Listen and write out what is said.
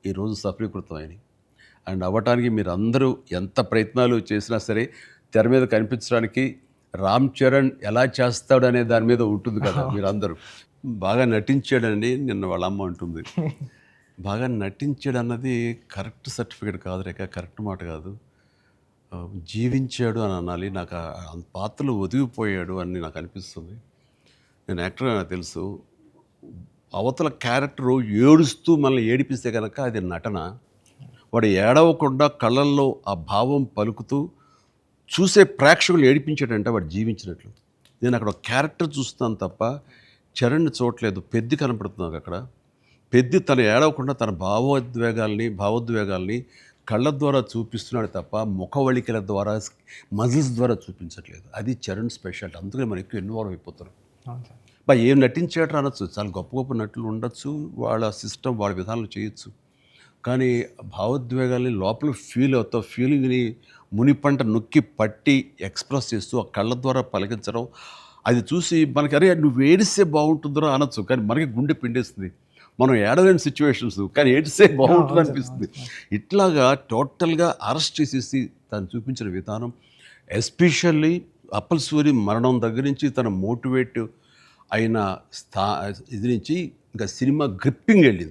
ఈరోజు సఫలీకృతం అయినాయి. అండ్ అవ్వటానికి మీరు అందరూ ఎంత ప్రయత్నాలు చేసినా సరే తెర మీద కనిపించడానికి రామ్ చరణ్ ఎలా చేస్తాడు అనే దాని మీద ఉంటుంది కదా. మీరందరూ బాగా నటించాడండి నిన్న వాళ్ళ అమ్మ అంటుంది. బాగా నటించాడు అన్నది కరెక్ట్ సర్టిఫికేట్ కాదు రేఖ, కరెక్ట్ మాట కాదు. జీవించాడు అని అనాలి. నాకు ఆ పాత్రలు ఒదిగిపోయాడు అని నాకు అనిపిస్తుంది. నేను యాక్టర్గా నాకు తెలుసు. అవతల క్యారెక్టరు ఏడుస్తూ మనల్ని ఏడిపిస్తే కనుక అది నటన. వాడు ఏడవకుండా కళ్ళల్లో ఆ భావం పలుకుతూ చూసే ప్రేక్షకులు ఏడిపించాడంటే వాడు జీవించినట్లు. నేను అక్కడ ఒక క్యారెక్టర్ చూస్తున్నాను తప్ప చరణ్ని చూడలేదు. పెద్ది కనపడుతుంది నాకు అక్కడ. పెద్ది తను ఏడవకుండా తన భావోద్వేగాల్ని కళ్ళ ద్వారా చూపిస్తున్నాడు తప్ప ముఖవళికల ద్వారా మజిల్స్ ద్వారా చూపించట్లేదు. అది చరణ్ స్పెషాలిటీ. అందుకని మనం ఎక్కువ ఇన్వాల్వ్ అయిపోతారు. ఏం నటించేట అనొచ్చు, చాలా గొప్ప గొప్ప నటులు ఉండొచ్చు, వాళ్ళ సిస్టమ్ వాళ్ళ విధానాలు చేయొచ్చు. కానీ భావోద్వేగాల్ని లోపల ఫీల్ అవుతావు. ఫీలింగ్ని మునిపంట నొక్కి పట్టి ఎక్స్ప్రెస్ చేస్తూ ఆ కళ్ళ ద్వారా పలికించడం, అది చూసి మనకి అరే నువ్వు ఏడిస్తే బాగుంటుందో అనొచ్చు, కానీ మనకి గుండె పిండేస్తుంది. మనం ఏడలేని సిచ్యువేషన్స్, కానీ ఏడిస్తే బాగుంటుంది అనిపిస్తుంది. ఇట్లాగా టోటల్గా అరెస్ట్ చేసేసి తను చూపించిన విధానం, ఎస్పెషల్లీ అప్పల్ సూరి మరణం దగ్గర నుంచి తన మోటివేట్ అయిన ఇది నుంచి ఇంకా సినిమా గ్రిప్పింగ్ వెళ్ళింది.